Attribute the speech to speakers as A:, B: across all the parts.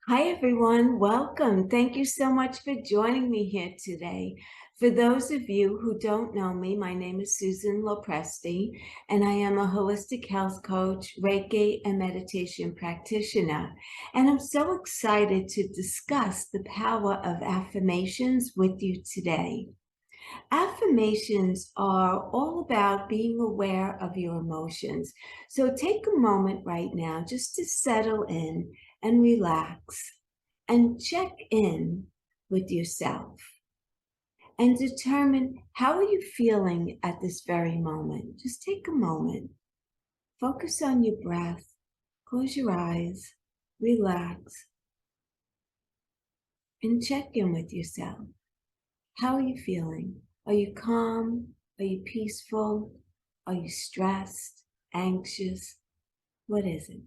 A: Hi, everyone. Welcome. Thank you so much for joining me here today. For those of you who don't know me, my name is Susan Lopresti, and I am a holistic health coach, Reiki, and meditation practitioner. And I'm so excited to discuss the power of affirmations with you today. Affirmations are all about being aware of your emotions. So take a moment right now just to settle in and relax and check in with yourself and determine how are you feeling at this very moment. Just take a moment, focus on your breath, close your eyes, relax, and check in with yourself. How are you feeling? Are you calm? Are you peaceful? Are you stressed, anxious? What is it?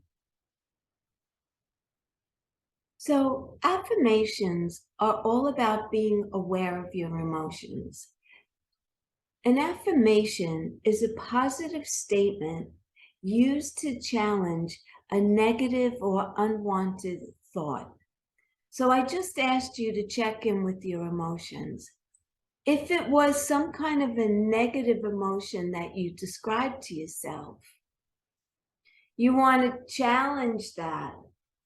A: So affirmations are all about being aware of your emotions. An affirmation is a positive statement used to challenge a negative or unwanted thought. So I just asked you to check in with your emotions. If it was some kind of a negative emotion that you described to yourself, you want to challenge that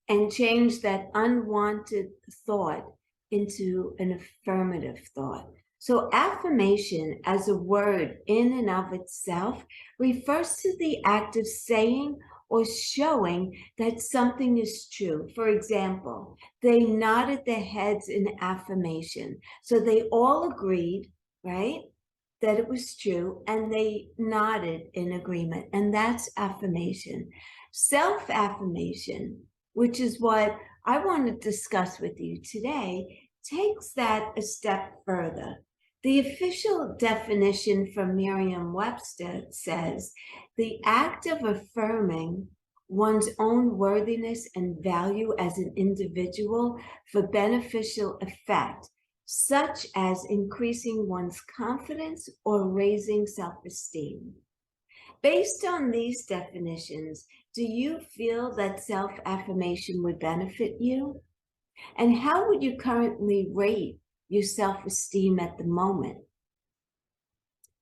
A: and change that unwanted thought into an affirmative thought. So affirmation as a word in and of itself refers to the act of saying or showing that something is true. For example, they nodded their heads in affirmation. So they all agreed, right, that it was true, and they nodded in agreement. And that's affirmation. Self-affirmation, which is what I want to discuss with you today, takes that a step further. The official definition from Merriam-Webster says the act of affirming one's own worthiness and value as an individual for beneficial effect, such as increasing one's confidence or raising self-esteem. Based on these definitions, do you feel that self-affirmation would benefit you? And how would you currently rate your self-esteem at the moment?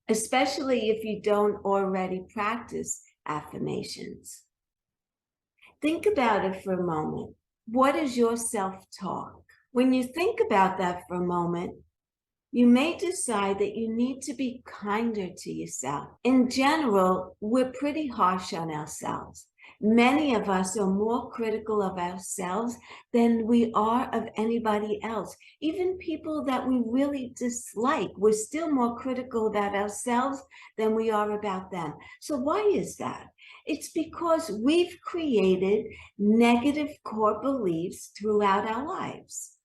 A: Especially if you don't already practice affirmations. Think about it for a moment. What is your self-talk? When you think about that for a moment, you may decide that you need to be kinder to yourself. In general, we're pretty harsh on ourselves. Many of us are more critical of ourselves than we are of anybody else. Even people that we really dislike, we're still more critical about ourselves than we are about them. So why is that? It's because we've created negative core beliefs throughout our lives.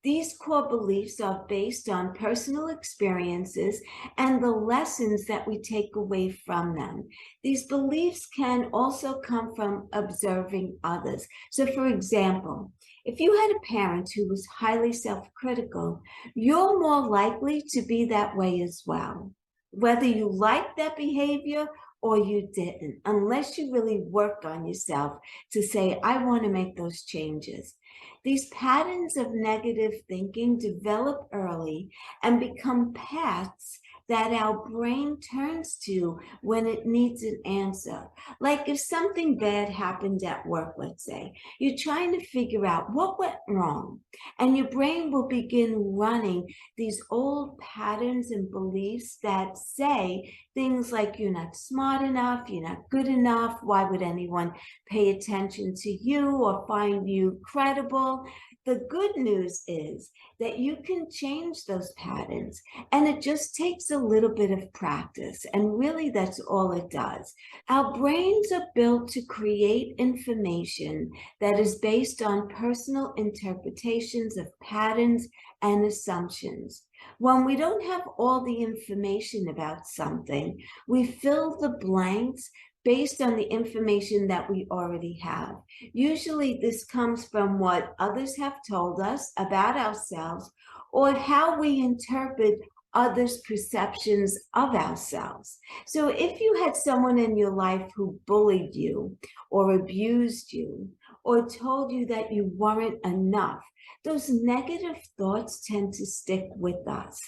A: These core beliefs are based on personal experiences and the lessons that we take away from them. These beliefs can also come from observing others. So for example, if you had a parent who was highly self-critical, you're more likely to be that way as well, whether you like that behavior or you didn't, unless you really worked on yourself to say, I want to make those changes. These patterns of negative thinking develop early and become paths that our brain turns to when it needs an answer. Like if something bad happened at work, let's say, you're trying to figure out what went wrong, and your brain will begin running these old patterns and beliefs that say things like you're not smart enough, you're not good enough, why would anyone pay attention to you or find you credible? The good news is that you can change those patterns, and it just takes a little bit of practice, and really that's all it does. Our brains are built to create information that is based on personal interpretations of patterns and assumptions. When we don't have all the information about something, we fill the blanks based on the information that we already have. Usually this comes from what others have told us about ourselves or how we interpret others' perceptions of ourselves. So if you had someone in your life who bullied you or abused you or told you that you weren't enough, those negative thoughts tend to stick with us.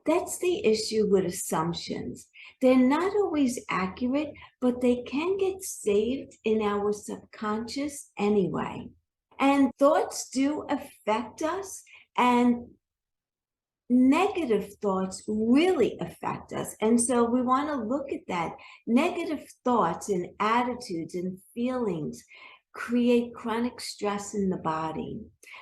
A: That's the issue with assumptions. They're not always accurate, but they can get saved in our subconscious anyway. And thoughts do affect us, and negative thoughts really affect us. And so we want to look at that. Negative thoughts and attitudes and feelings create chronic stress in the body,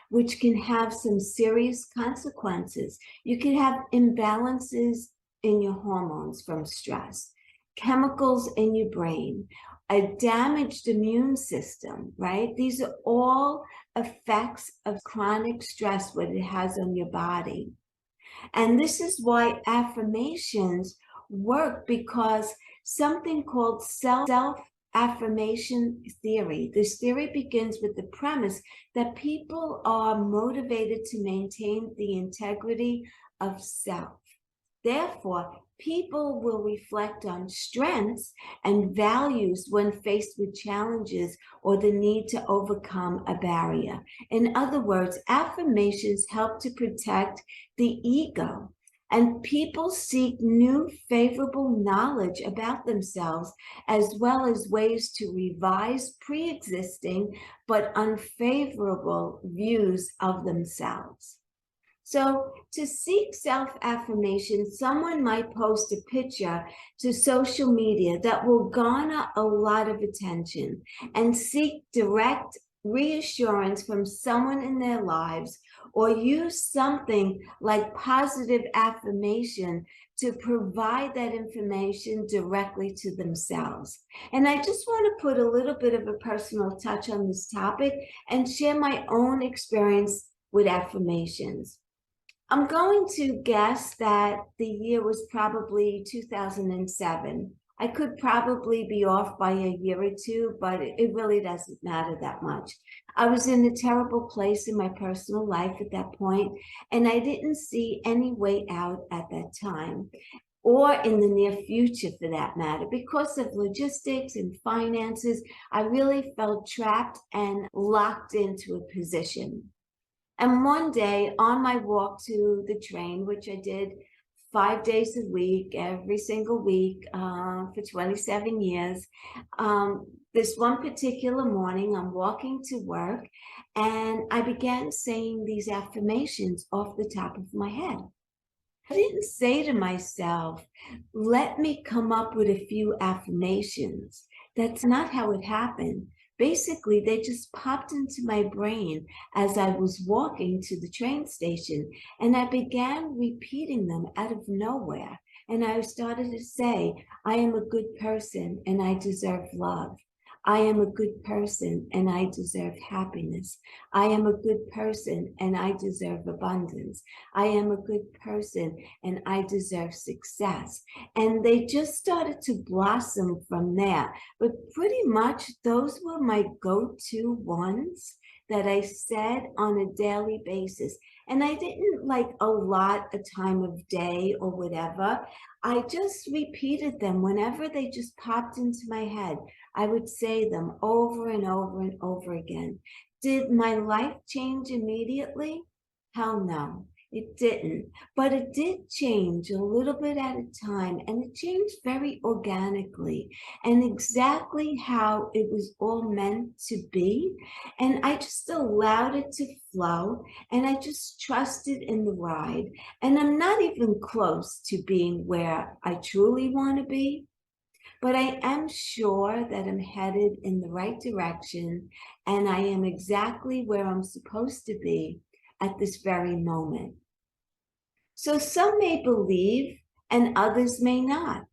A: which can have some serious consequences. You can have imbalances in your hormones from stress, chemicals in your brain, a damaged immune system, right? These are all effects of chronic stress, what it has on your body. And this is why affirmations work, because something called self-affirmation theory. This theory begins with the premise that people are motivated to maintain the integrity of self. Therefore, people will reflect on strengths and values when faced with challenges or the need to overcome a barrier. In other words, affirmations help to protect the ego, and people seek new favorable knowledge about themselves, as well as ways to revise pre-existing but unfavorable views of themselves. So to seek self-affirmation, someone might post a picture to social media that will garner a lot of attention and seek direct reassurance from someone in their lives, or use something like positive affirmation to provide that information directly to themselves. And I just want to put a little bit of a personal touch on this topic and share my own experience with affirmations. I'm going to guess that the year was probably 2007. I could probably be off by a year or two, but it really doesn't matter that much. I was in a terrible place in my personal life at that point, and I didn't see any way out at that time, or in the near future for that matter. Because of logistics and finances, I really felt trapped and locked into a position. And one day on my walk to the train, which I did 5 days a week, every single week for 27 years, this one particular morning, I'm walking to work and I began saying these affirmations off the top of my head. I didn't say to myself, let me come up with a few affirmations. That's not how it happened. Basically, they just popped into my brain as I was walking to the train station, and I began repeating them out of nowhere. And I started to say, I am a good person and I deserve love. I am a good person and I deserve happiness. I am a good person and I deserve abundance. I am a good person and I deserve success. And they just started to blossom from there. But pretty much those were my go-to ones that I said on a daily basis. And I didn't like allot a time of day or whatever. I just repeated them whenever they just popped into my head. I would say them over and over and over again. Did my life change immediately? Hell no, it didn't. But it did change a little bit at a time, and it changed very organically and exactly how it was all meant to be. And I just allowed it to flow, and I just trusted in the ride. And I'm not even close to being where I truly want to be, but I am sure that I'm headed in the right direction, and I am exactly where I'm supposed to be at this very moment. So some may believe and others may not.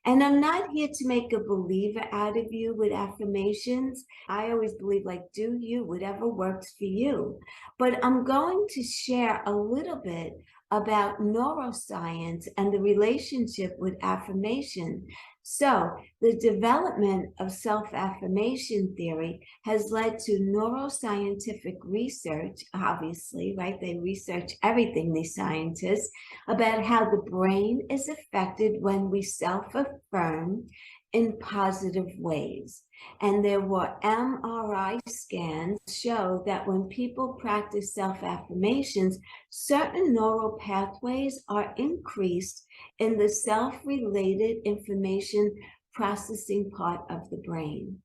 A: And I'm not here to make a believer out of you with affirmations. I always believe, like, do you, whatever works for you. But I'm going to share a little bit about neuroscience and the relationship with affirmation. So the development of self-affirmation theory has led to neuroscientific research, obviously, right? They research everything, these scientists, about how the brain is affected when we self-affirm in positive ways. And there were MRI scans show that when people practice self-affirmations, certain neural pathways are increased in the self-related information processing part of the brain.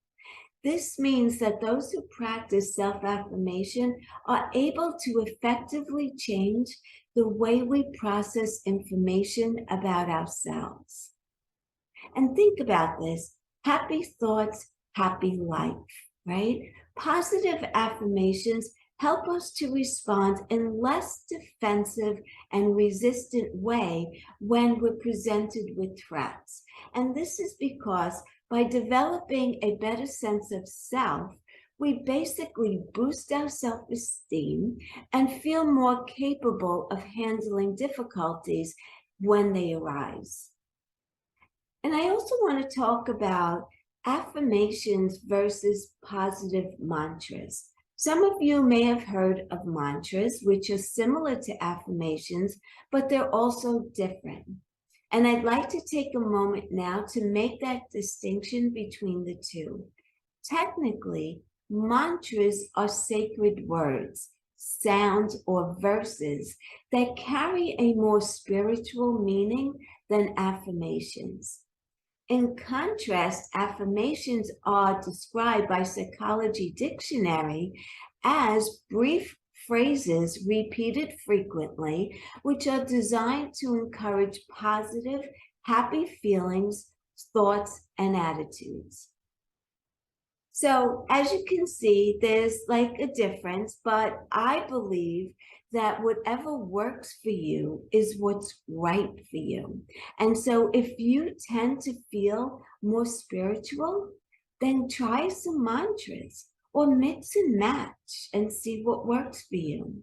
A: This means that those who practice self-affirmation are able to effectively change the way we process information about ourselves. And think about this: happy thoughts, happy life, right? Positive affirmations help us to respond in less defensive and resistant way when we're presented with threats. And this is because by developing a better sense of self, we basically boost our self-esteem and feel more capable of handling difficulties when they arise. And I also want to talk about affirmations versus positive mantras. Some of you may have heard of mantras, which are similar to affirmations, but they're also different. And I'd like to take a moment now to make that distinction between the two. Technically, mantras are sacred words, sounds, or verses that carry a more spiritual meaning than affirmations. In contrast, affirmations are described by Psychology Dictionary as brief phrases repeated frequently, which are designed to encourage positive, happy feelings, thoughts, and attitudes. So as you can see, there's like a difference, but I believe that whatever works for you is what's right for you. And so if you tend to feel more spiritual, then try some mantras or mix and match and see what works for you.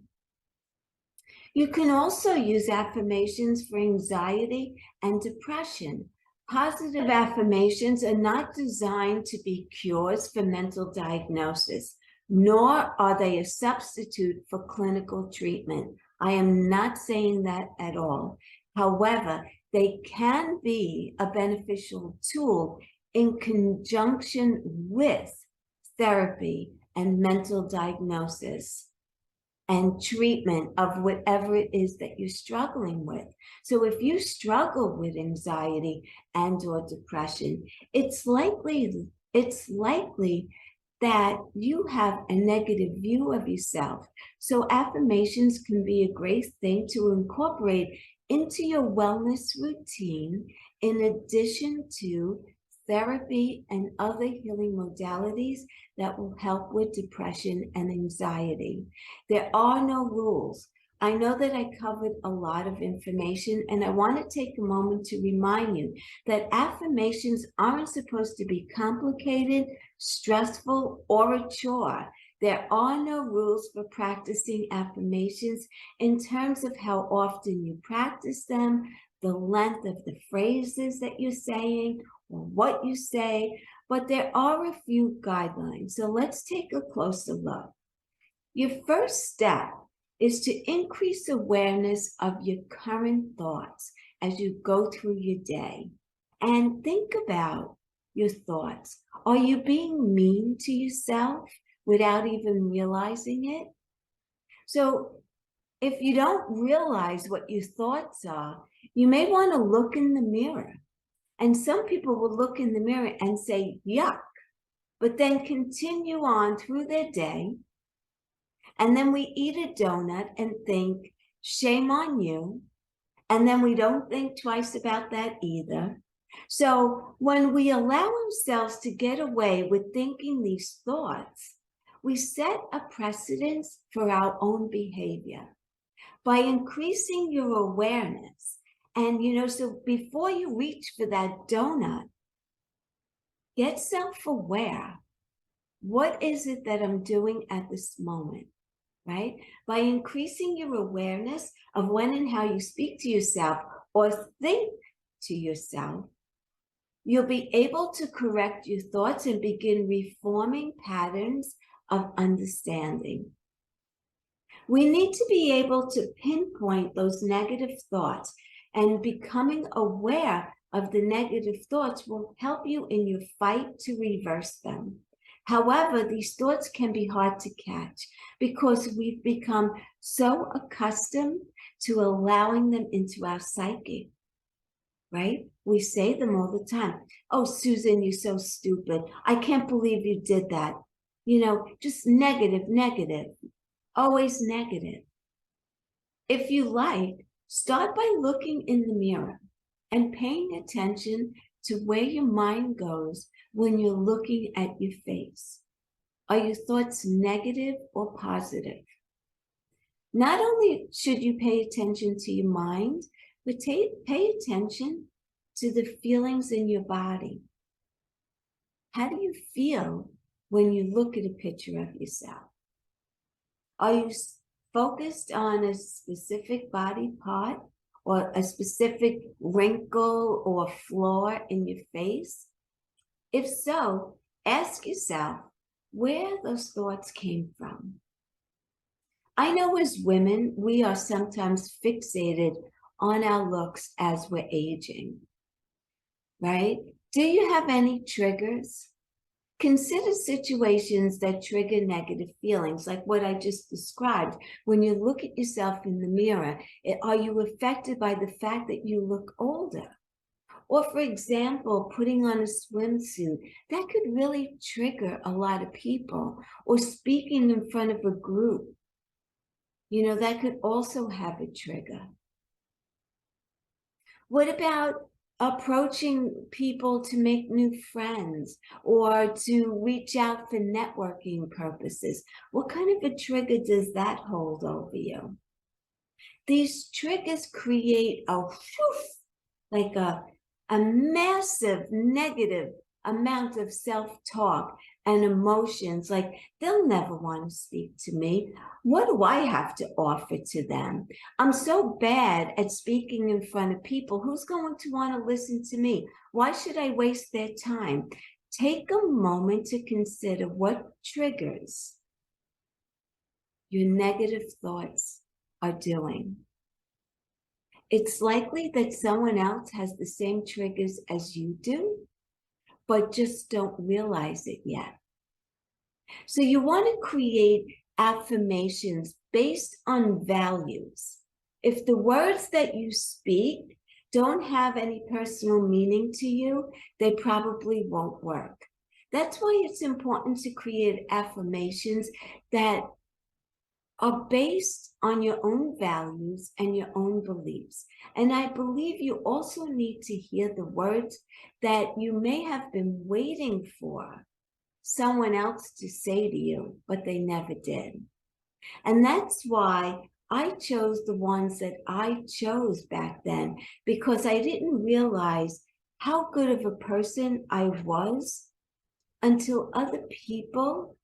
A: You can also use affirmations for anxiety and depression. Positive affirmations are not designed to be cures for mental diagnosis, nor are they a substitute for clinical treatment. I am not saying that at all. However, they can be a beneficial tool in conjunction with therapy and mental diagnosis and treatment of whatever it is that you're struggling with. So if you struggle with anxiety and or depression, it's likely that you have a negative view of yourself. So affirmations can be a great thing to incorporate into your wellness routine in addition to therapy and other healing modalities that will help with depression and anxiety. There are no rules. I know that I covered a lot of information, and I want to take a moment to remind you that affirmations aren't supposed to be complicated, stressful, or a chore. There are no rules for practicing affirmations in terms of how often you practice them, the length of the phrases that you're saying, or what you say, but there are a few guidelines. So let's take a closer look. Your first step is to increase awareness of your current thoughts as you go through your day. And think about your thoughts. Are you being mean to yourself without even realizing it? So if you don't realize what your thoughts are, you may want to look in the mirror. And some people will look in the mirror and say, yuck, but then continue on through their day. And then we eat a donut and think, shame on you. And then we don't think twice about that either. So when we allow ourselves to get away with thinking these thoughts, we set a precedence for our own behavior by increasing your awareness. And, so before you reach for that donut, get self-aware. What is it that I'm doing at this moment, right? By increasing your awareness of when and how you speak to yourself or think to yourself, you'll be able to correct your thoughts and begin reforming patterns of understanding. We need to be able to pinpoint those negative thoughts, and becoming aware of the negative thoughts will help you in your fight to reverse them. However, these thoughts can be hard to catch because we've become so accustomed to allowing them into our psyche, right? We say them all the time. Oh, Susan, you're so stupid. I can't believe you did that. Just negative, negative, always negative. If you like, start by looking in the mirror and paying attention to where your mind goes when you're looking at your face. Are your thoughts negative or positive? Not only should you pay attention to your mind, but pay attention to the feelings in your body. How do you feel when you look at a picture of yourself? Are you focused on a specific body part or a specific wrinkle or flaw in your face? If so, ask yourself where those thoughts came from. I know as women, we are sometimes fixated on our looks as we're aging, right? Do you have any triggers? Consider situations that trigger negative feelings, like what I just described. When you look at yourself in the mirror, are you affected by the fact that you look older? Or, for example, putting on a swimsuit, that could really trigger a lot of people. Or speaking in front of a group, that could also have a trigger. What about approaching people to make new friends or to reach out for networking purposes? What kind of a trigger does that hold over you? These triggers create like a massive negative amount of self-talk and emotions, like they'll never want to speak to me. What do I have to offer to them? I'm so bad at speaking in front of people. Who's going to want to listen to me? Why should I waste their time? Take a moment to consider what triggers your negative thoughts are doing. It's likely that someone else has the same triggers as you do, but just don't realize it yet. So you want to create affirmations based on values. If the words that you speak don't have any personal meaning to you, they probably won't work. That's why it's important to create affirmations that are based on your own values and your own beliefs. And I believe you also need to hear the words that you may have been waiting for someone else to say to you, but they never did. And that's why I chose the ones that I chose back then, because I didn't realize how good of a person I was until other people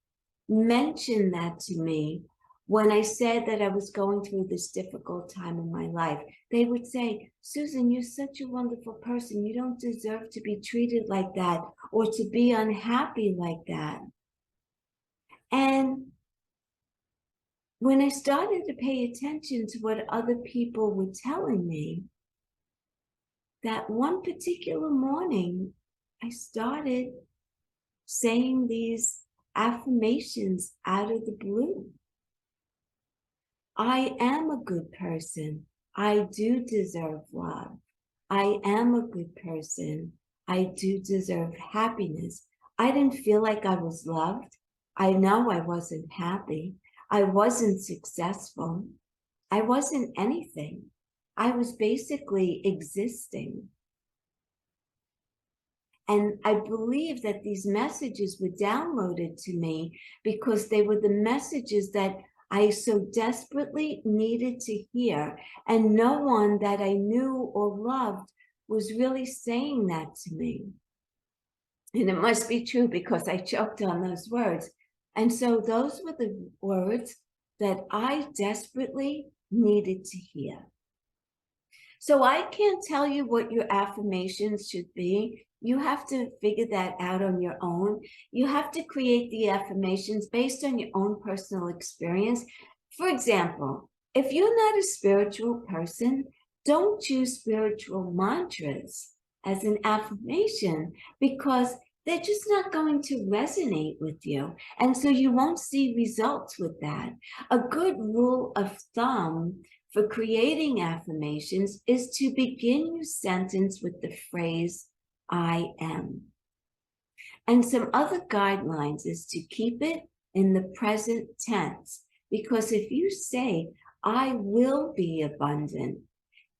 A: mentioned that to me. When I said that I was going through this difficult time in my life, they would say, Susan, you're such a wonderful person. You don't deserve to be treated like that or to be unhappy like that. And when I started to pay attention to what other people were telling me, that one particular morning, I started saying these affirmations out of the blue. I am a good person. I do deserve love. I am a good person. I do deserve happiness. I didn't feel like I was loved. I know I wasn't happy. I wasn't successful. I wasn't anything. I was basically existing. And I believe that these messages were downloaded to me because they were the messages that I so desperately needed to hear, and no one that I knew or loved was really saying that to me. And it must be true because I choked on those words. And so those were the words that I desperately needed to hear. So I can't tell you what your affirmations should be. You have to figure that out on your own. You have to create the affirmations based on your own personal experience. For example, if you're not a spiritual person, don't choose spiritual mantras. as an affirmation because they're just not going to resonate with you. And so you won't see results with that. A good rule of thumb for creating affirmations is to begin your sentence with the phrase, I am. And some other guidelines is to keep it in the present tense, because if you say, I will be abundant,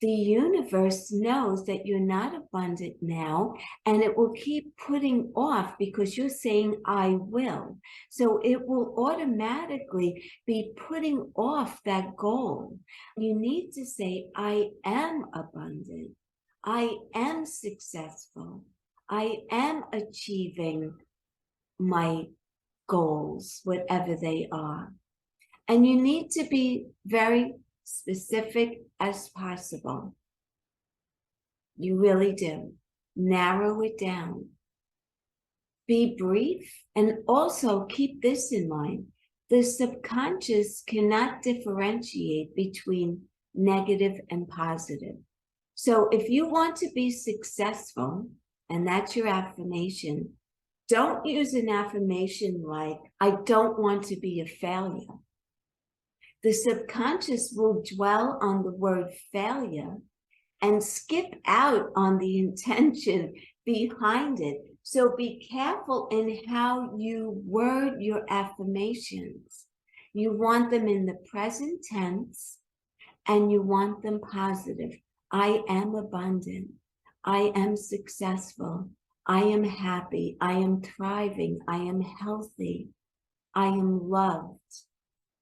A: the universe knows that you're not abundant now, and it will keep putting off because you're saying, I will. So it will automatically be putting off that goal. You need to say, I am abundant. I am successful. I am achieving my goals, whatever they are. And you need to be very specific as possible. You really do. Narrow it down. Be brief, and also keep this in mind. The subconscious cannot differentiate between negative and positive. So if you want to be successful, and that's your affirmation, don't use an affirmation like, I don't want to be a failure. The subconscious will dwell on the word failure and skip out on the intention behind it. So be careful in how you word your affirmations. You want them in the present tense, and you want them positive. I am abundant. I am successful. I am happy. I am thriving. I am healthy. I am loved.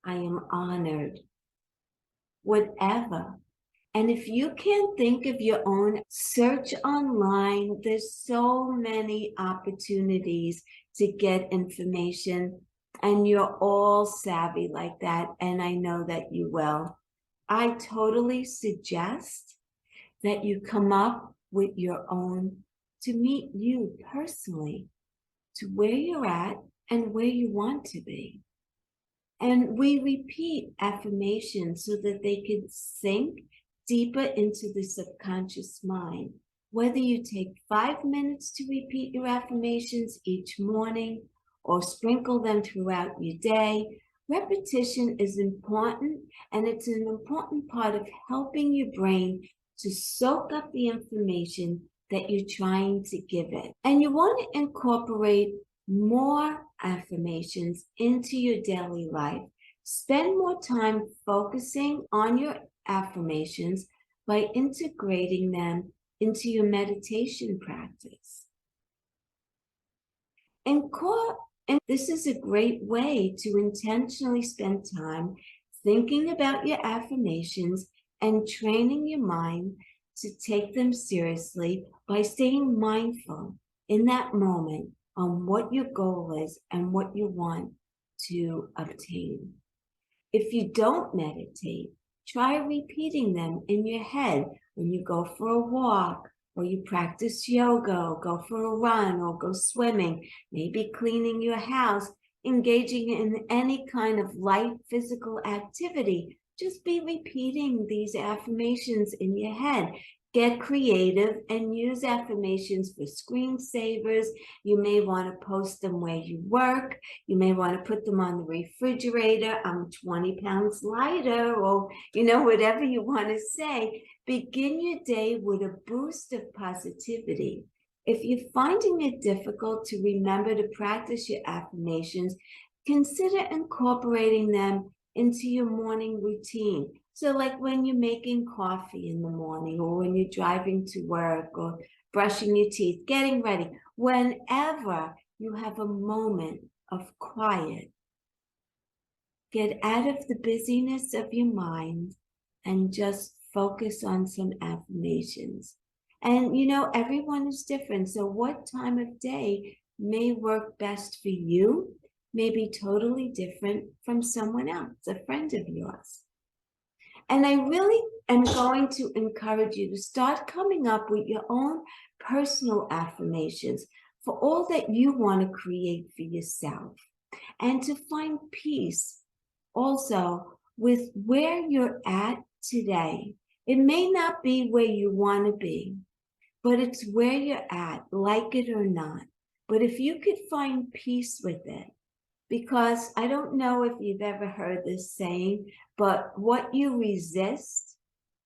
A: I am honored. Whatever. And if you can't think of your own, search online. There's so many opportunities to get information, and you're all savvy like that, and I know that you will. I totally suggest that you come up with your own to meet you personally, to where you're at and where you want to be. And we repeat affirmations so that they can sink deeper into the subconscious mind. Whether you take 5 minutes to repeat your affirmations each morning or sprinkle them throughout your day, repetition is important, and it's an important part of helping your brain to soak up the information that you're trying to give it. And you want to incorporate more affirmations into your daily life. Spend more time focusing on your affirmations by integrating them into your meditation practice. And this is a great way to intentionally spend time thinking about your affirmations and training your mind to take them seriously by staying mindful in that moment on what your goal is and what you want to obtain. If you don't meditate, try repeating them in your head when you go for a walk, or you practice yoga, or go for a run, or go swimming, maybe cleaning your house, engaging in any kind of light physical activity. Just be repeating these affirmations in your head. Get creative and use affirmations for screensavers. You may want to post them where you work. You may want to put them on the refrigerator. I'm 20 pounds lighter, or, whatever you want to say. Begin your day with a boost of positivity. If you're finding it difficult to remember to practice your affirmations, consider incorporating them into your morning routine. So like when you're making coffee in the morning, or when you're driving to work, or brushing your teeth, getting ready, whenever you have a moment of quiet, get out of the busyness of your mind and just focus on some affirmations. And everyone is different. So what time of day may work best for you may be totally different from someone else, a friend of yours. And I really am going to encourage you to start coming up with your own personal affirmations for all that you want to create for yourself, and to find peace also with where you're at today. It may not be where you want to be, but it's where you're at, like it or not. But if you could find peace with it, because I don't know if you've ever heard this saying, but what you resist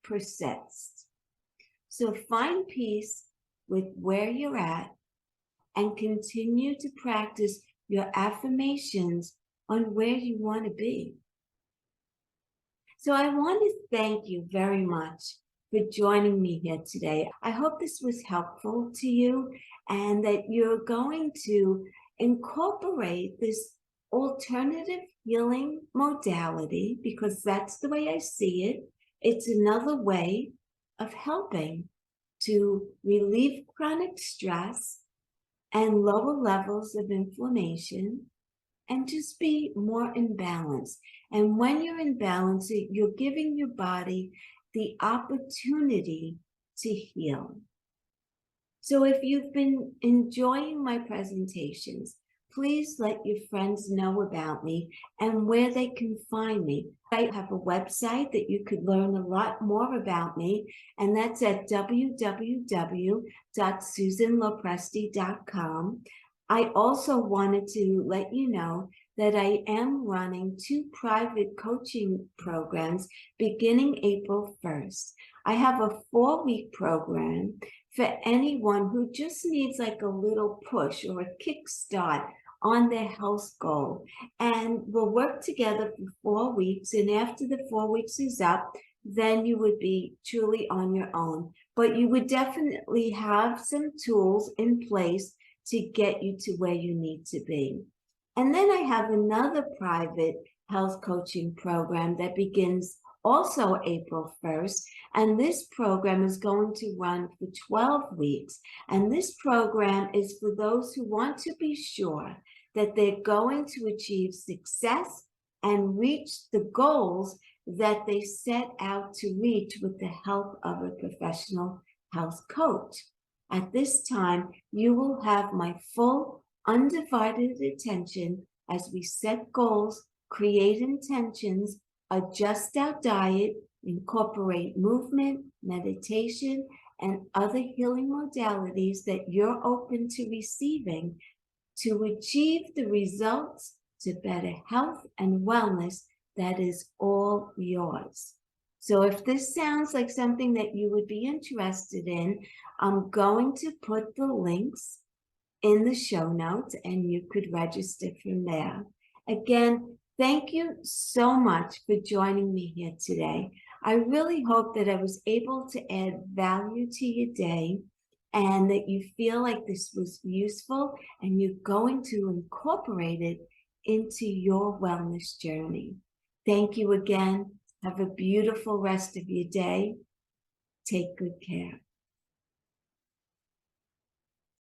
A: persists. So find peace with where you're at and continue to practice your affirmations on where you want to be. So I want to thank you very much for joining me here today. I hope this was helpful to you and that you're going to incorporate this alternative healing modality, because that's the way I see it. It's another way of helping to relieve chronic stress and lower levels of inflammation and just be more in balance. And when you're in balance, you're giving your body the opportunity to heal. So if you've been enjoying my presentations, please let your friends know about me and where they can find me. I have a website that you could learn a lot more about me, and that's at www.susanlopresti.com. I also wanted to let you know that I am running 2 private coaching programs beginning April 1st. I have a 4-week program for anyone who just needs like a little push or a kickstart on their health goal. And we'll work together for 4 weeks. And after the 4 weeks is up, then you would be truly on your own. But you would definitely have some tools in place to get you to where you need to be. And then I have another private health coaching program that begins also April 1st. And this program is going to run for 12 weeks. And this program is for those who want to be sure that they're going to achieve success and reach the goals that they set out to reach with the help of a professional health coach. At this time, you will have my full, undivided attention as we set goals, create intentions, adjust our diet, incorporate movement, meditation, and other healing modalities that you're open to receiving to achieve the results to better health and wellness that is all yours. So if this sounds like something that you would be interested in, I'm going to put the links in the show notes and you could register from there. Again, thank you so much for joining me here today. I really hope that I was able to add value to your day and that you feel like this was useful and you're going to incorporate it into your wellness journey. Thank you again. Have a beautiful rest of your day. Take good care.